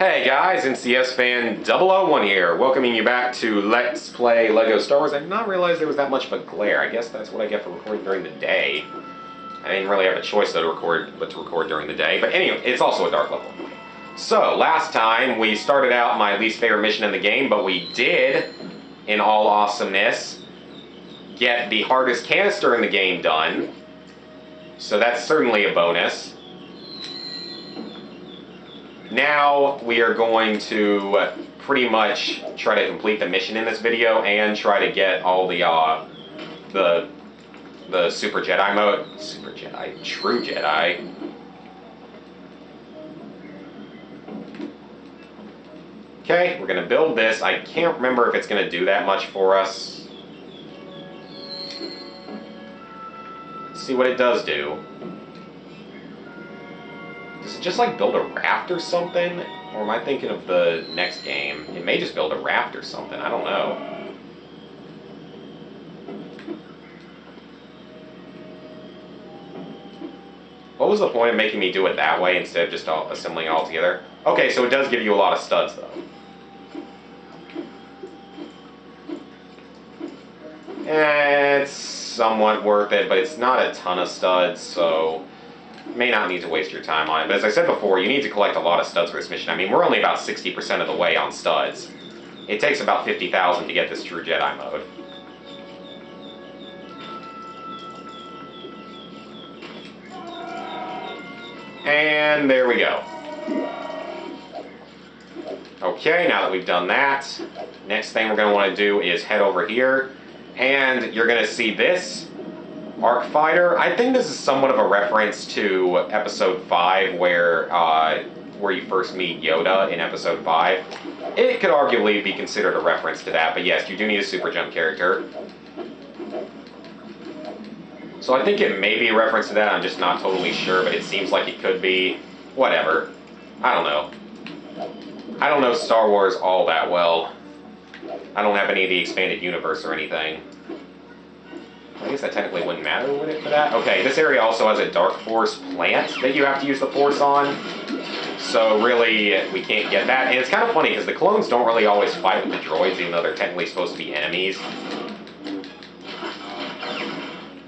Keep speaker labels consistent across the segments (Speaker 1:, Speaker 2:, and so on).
Speaker 1: Hey guys, NCS fan 001 here, welcoming you back to Let's Play LEGO Star Wars. I did not realize there was that much of a glare. I guess that's what I get for recording during the day. I didn't really have a choice though but to record during the day. But anyway, it's also a dark level. So, last time we started out my least favorite mission in the game, but we did, in all awesomeness, get the hardest canister in the game done. So that's certainly a bonus. Now we are going to pretty much try to complete the mission in this video and try to get all the Super Jedi mode. Super Jedi? True Jedi. Okay, we're going to build this. I can't remember if it's going to do that much for us. Let's see what it does do. Does it just like build a raft or something? Or am I thinking of the next game? It may just build a raft or something, I don't know. What was the point of making me do it that way instead of just assembling it all together? Okay, so it does give you a lot of studs though. It's somewhat worth it, but it's not a ton of studs, so may not need to waste your time on it. But as I said before, you need to collect a lot of studs for this mission. I mean, we're only about 60% of the way on studs. It takes about 50,000 to get this true Jedi mode. And there we go. Okay, now that we've done that, next thing we're going to want to do is head over here, and you're going to see this Arc Fighter. I think this is somewhat of a reference to Episode 5, where you first meet Yoda in Episode 5. It could arguably be considered a reference to that, but yes, you do need a super jump character. So I think it may be a reference to that, I'm just not totally sure, but it seems like it could be. Whatever. I don't know. I don't know Star Wars all that well. I don't have any of the expanded universe or anything. I guess that technically wouldn't matter, would it, for that? Okay, this area also has a Dark Force plant that you have to use the Force on. So really, we can't get that. And it's kind of funny, because the clones don't really always fight with the droids, even though they're technically supposed to be enemies.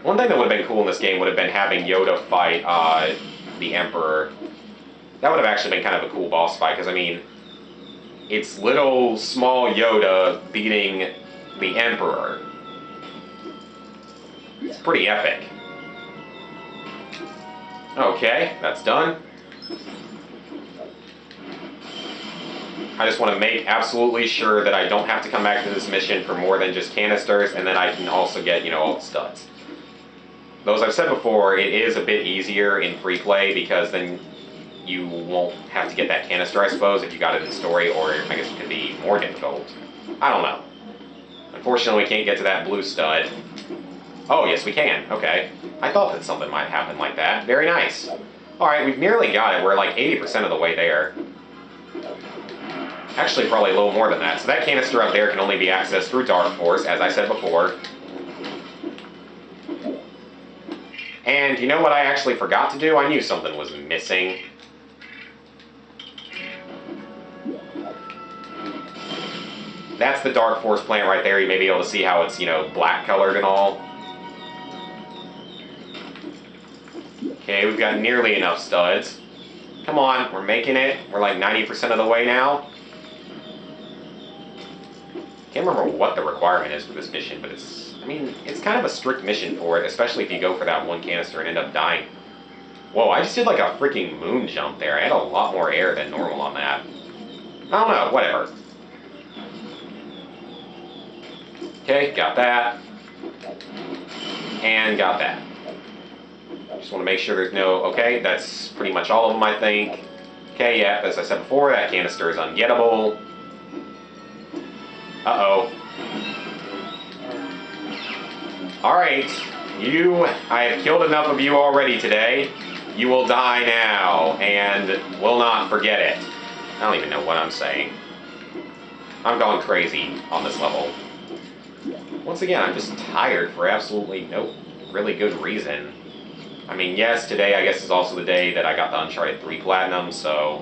Speaker 1: One thing that would have been cool in this game would have been having Yoda fight the Emperor. That would have actually been kind of a cool boss fight, because, I mean, it's little, small Yoda beating the Emperor. It's pretty epic. Okay, that's done. I just want to make absolutely sure that I don't have to come back to this mission for more than just canisters, and then I can also get, all the studs. Though, as I've said before, it is a bit easier in free play, because then you won't have to get that canister, I suppose, if you got it in story, or I guess it could be more difficult. I don't know. Unfortunately, we can't get to that blue stud. Oh, yes, we can. Okay. I thought that something might happen like that. Very nice. Alright, we've nearly got it. We're like 80% of the way there. Actually, probably a little more than that. So that canister up there can only be accessed through Dark Force, as I said before. And you know what I actually forgot to do? I knew something was missing. That's the Dark Force plant right there. You may be able to see how it's, black colored and all. Okay, we've got nearly enough studs. Come on, we're making it. We're like 90% of the way now. Can't remember what the requirement is for this mission, but it's kind of a strict mission for it, especially if you go for that one canister and end up dying. Whoa, I just did like a freaking moon jump there. I had a lot more air than normal on that. I don't know, whatever. Okay, got that. And got that. Just want to make sure there's no... Okay, that's pretty much all of them, I think. Okay, yeah, as I said before, that canister is ungettable. Uh-oh. Alright, I have killed enough of you already today. You will die now, and will not forget it. I don't even know what I'm saying. I'm going crazy on this level. Once again, I'm just tired for absolutely no really good reason. I mean, yes, today I guess is also the day that I got the Uncharted 3 Platinum, so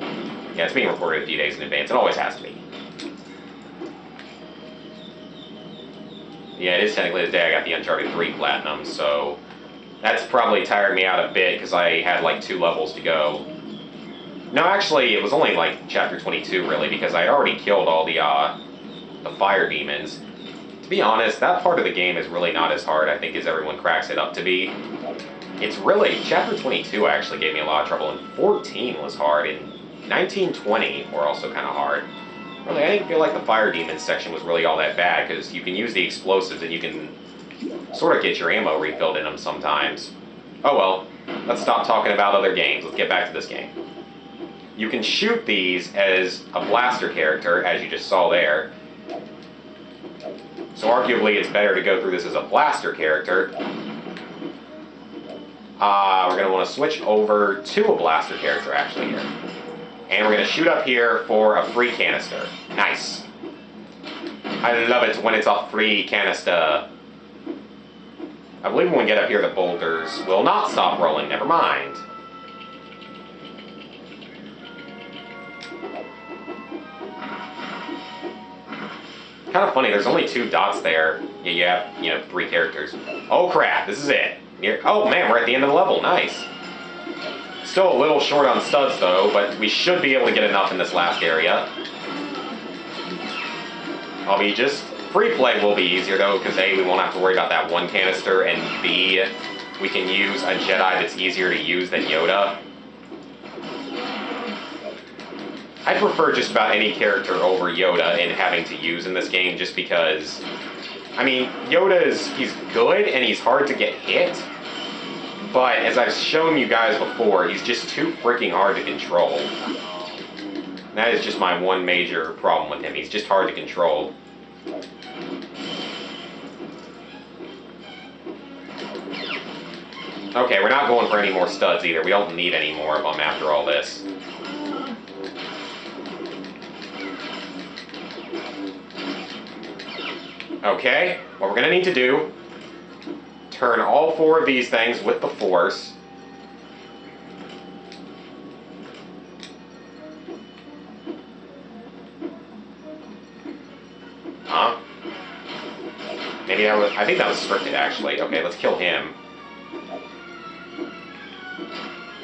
Speaker 1: Yeah, it's being recorded a few days in advance. It always has to be. Yeah, it is technically the day I got the Uncharted 3 Platinum, so that's probably tired me out a bit because I had like 2 levels to go. No, actually, it was only like chapter 22 really, because I had already killed all the fire demons. To be honest, that part of the game is really not as hard, I think, as everyone cracks it up to be. It's really, chapter 22 actually gave me a lot of trouble, and 14 was hard, and 19, 20 were also kind of hard. Really, I didn't feel like the fire demons section was really all that bad, because you can use the explosives and you can sort of get your ammo refilled in them sometimes. Oh well, let's stop talking about other games. Let's get back to this game. You can shoot these as a blaster character, as you just saw there. So arguably it's better to go through this as a blaster character. We're going to want to switch over to a blaster character actually here. And we're going to shoot up here for a free canister. Nice. I love it when it's a free canister. I believe when we get up here the boulders will not stop rolling, never mind. Kind of funny, there's only 2 dots there. Yeah, you have, 3 characters. Oh crap, this is it. Oh man, we're at the end of the level, nice. Still a little short on studs though, but we should be able to get enough in this last area. Free play will be easier though, because A, we won't have to worry about that 1 canister, and B, we can use a Jedi that's easier to use than Yoda. I prefer just about any character over Yoda in having to use in this game, just because, I mean, he's good and he's hard to get hit, but as I've shown you guys before, he's just too freaking hard to control. That is just my one major problem with him. He's just hard to control. Okay, we're not going for any more studs either. We don't need any more of them after all this. Okay, what we're going to need to do, turn all 4 of these things with the Force. Huh? Maybe I think that was scripted actually. Okay, let's kill him.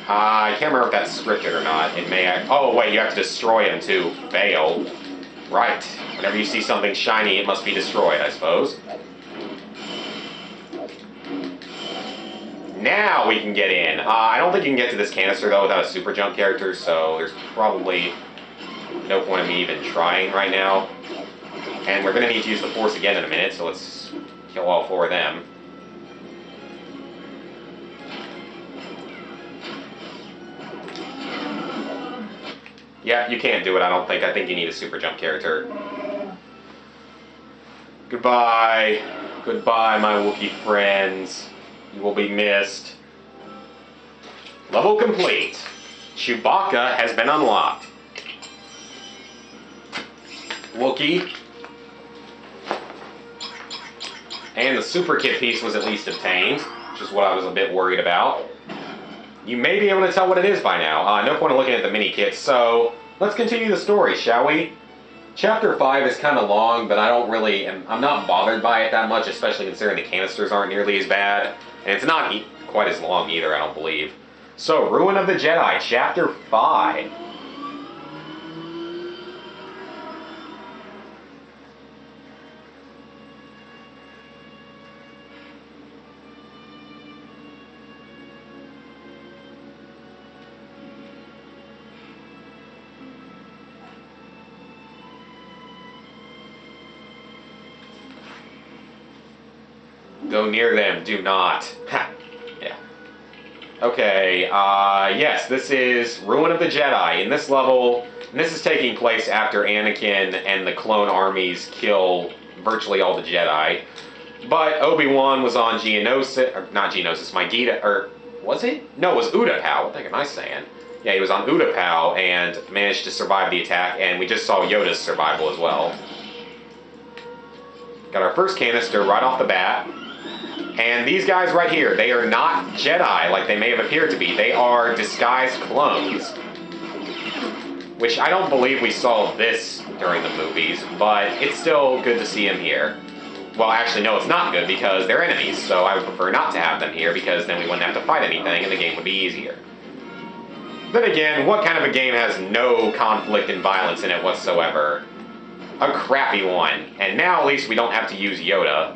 Speaker 1: I can't remember if that's scripted or not. It may oh wait, you have to destroy him too. Fail. Right. Whenever you see something shiny, it must be destroyed, I suppose. Now we can get in. I don't think you can get to this canister, though, without a super jump character, so there's probably no point in me even trying right now. And we're going to need to use the Force again in a minute, so let's kill all 4 of them. Yeah, you can't do it, I don't think. I think you need a super jump character. Goodbye. Goodbye, my Wookiee friends. You will be missed. Level complete. Chewbacca has been unlocked. Wookiee. And the super kit piece was at least obtained, which is what I was a bit worried about. You may be able to tell what it is by now. No point in looking at the mini kits, so let's continue the story, shall we? Chapter 5 is kind of long, but I'm not bothered by it that much, especially considering the canisters aren't nearly as bad. And it's not quite as long either, I don't believe. So, Ruin of the Jedi, Chapter 5. Go near them, do not. Ha! Yeah. Okay, yes, this is Ruin of the Jedi. In this level, and this is taking place after Anakin and the clone armies kill virtually all the Jedi. But Obi-Wan was on Geonosis, or not Geonosis, Magida, or was it? No, it was Utapau. What the heck am I saying? Yeah, he was on Utapau and managed to survive the attack, and we just saw Yoda's survival as well. Got our first canister right off the bat. And these guys right here, they are not Jedi like they may have appeared to be. They are disguised clones. which I don't believe we saw this during the movies, but it's still good to see him here. Well, actually, no, it's not good because they're enemies, so I would prefer not to have them here because then we wouldn't have to fight anything and the game would be easier. Then again, what kind of a game has no conflict and violence in it whatsoever? A crappy one. And now at least we don't have to use Yoda.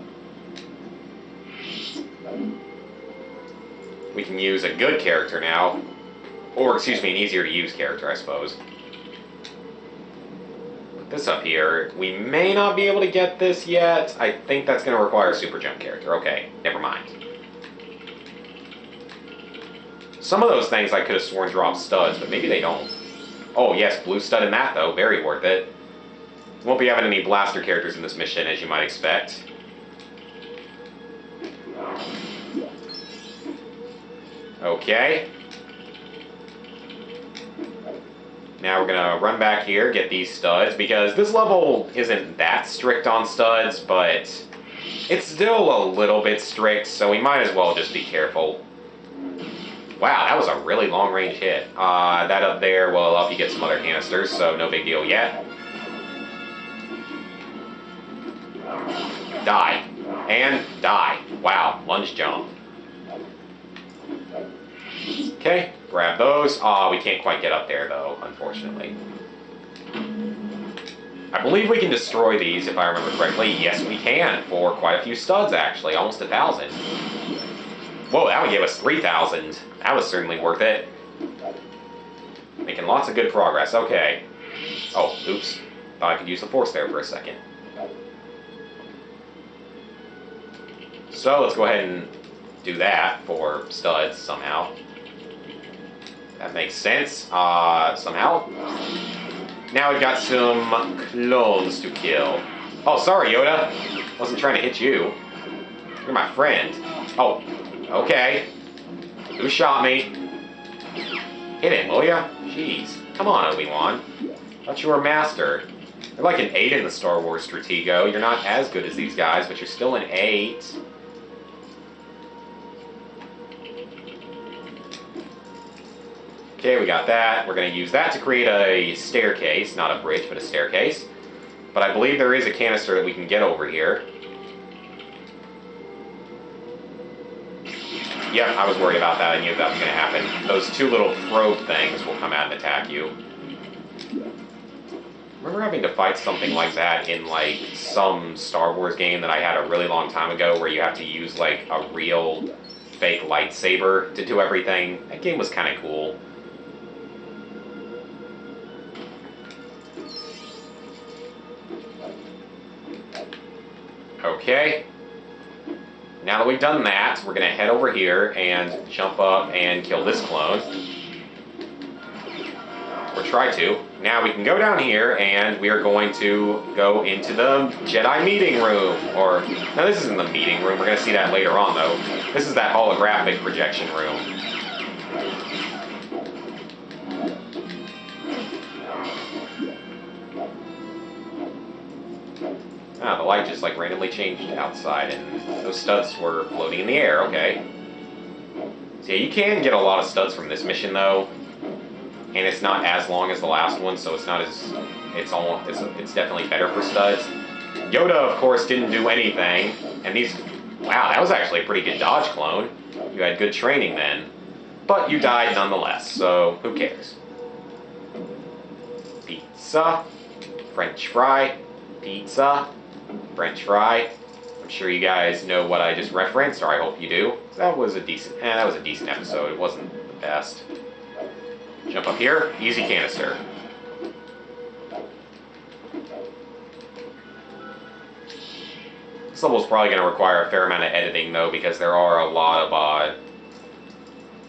Speaker 1: We can use a good character now. Or, excuse me, an easier to use character, I suppose. Put this up here. We may not be able to get this yet. I think that's going to require a super jump character. Okay, never mind. Some of those things I could have sworn drop studs, but maybe they don't. Oh yes, blue stud in that though, very worth it. Won't be having any blaster characters in this mission, as you might expect. Okay. Now we're gonna run back here, get these studs, because this level isn't that strict on studs, but it's still a little bit strict, so we might as well just be careful. Wow, that was a really long-range hit. That up there will help you get some other canisters, so no big deal yet. Die. And die. Wow, lunge jump. Okay, grab those. We can't quite get up there, though, unfortunately. I believe we can destroy these, if I remember correctly. Yes, we can, for quite a few studs, actually. Almost 1,000. Whoa, that one gave us 3,000. That was certainly worth it. Making lots of good progress. Okay. Oh, oops. Thought I could use the force there for a second. So let's go ahead and do that for studs somehow. That makes sense. Somehow. Now we've got some clones to kill. Oh, sorry, Yoda. Wasn't trying to hit you. You're my friend. Oh, okay. Who shot me? Hit him, will ya? Jeez. Come on, Obi-Wan. Thought you were a master. You're like an 8 in the Star Wars Stratego. You're not as good as these guys, but you're still an 8. Okay, we got that. We're going to use that to create a staircase. Not a bridge, but a staircase. But I believe there is a canister that we can get over here. Yep, I was worried about that. I knew that was going to happen. Those two little probe things will come out and attack you. Remember having to fight something like that in, like, some Star Wars game that I had a really long time ago where you have to use, like, a real fake lightsaber to do everything? That game was kind of cool. Okay. Now that we've done that, we're going to head over here and jump up and kill this clone. Or try to. Now we can go down here and we are going to go into the Jedi meeting room. Or, no, this isn't the meeting room. We're going to see that later on, though. This is that holographic projection room. Ah, the light just like randomly changed outside and those studs were floating in the air, okay. So yeah, you can get a lot of studs from this mission though. And it's not as long as the last one, so it's not as, it's definitely better for studs. Yoda, of course, didn't do anything. And these, wow, that was actually a pretty good dodge clone. You had good training then. But you died nonetheless, so who cares? Pizza, French fry, pizza, French fry. I'm sure you guys know what I just referenced, or I hope you do. That was a decent episode. It wasn't the best. Jump up here, easy canister. This level is probably going to require a fair amount of editing though, because there are a lot of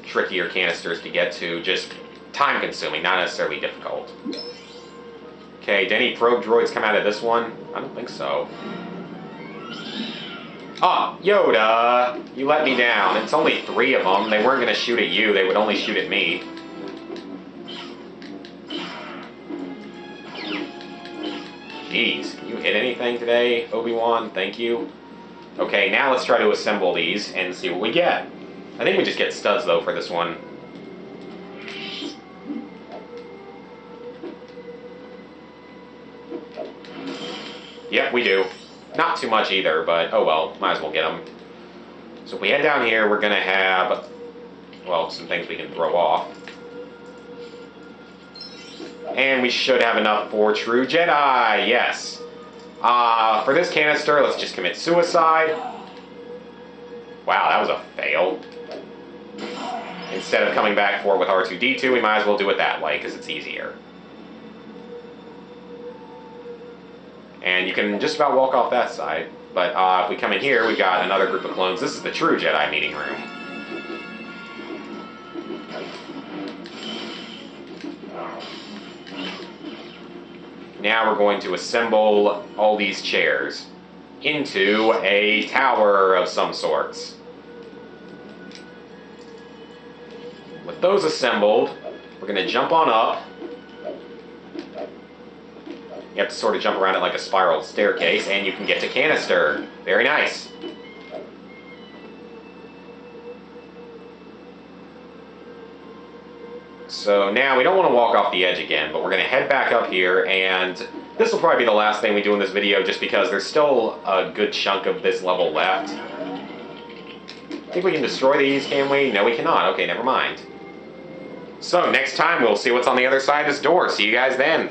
Speaker 1: trickier canisters to get to, just time consuming, not necessarily difficult. Okay, did any probe droids come out of this one? I don't think so. Ah, Yoda! You let me down. It's only 3 of them. They weren't going to shoot at you. They would only shoot at me. Jeez, can you hit anything today, Obi-Wan? Thank you. Okay, now let's try to assemble these and see what we get. I think we just get studs, though, for this one. Yep, we do. Not too much either, but oh well, might as well get them. So if we head down here, we're going to have, well, some things we can throw off. And we should have enough for True Jedi, yes. For this canister, let's just commit suicide. Wow, that was a fail. Instead of coming back for it with R2-D2, we might as well do it that way, because it's easier. And you can just about walk off that side. But if we come in here, we've got another group of clones. This is the True Jedi meeting room. Now we're going to assemble all these chairs into a tower of some sorts. With those assembled, we're going to jump on up. You have to sort of jump around it like a spiral staircase, and you can get to canister. Very nice. So now we don't want to walk off the edge again, but we're going to head back up here, and this will probably be the last thing we do in this video just because there's still a good chunk of this level left. I think we can destroy these, can we? No, we cannot. Okay, never mind. So next time we'll see what's on the other side of this door. See you guys then.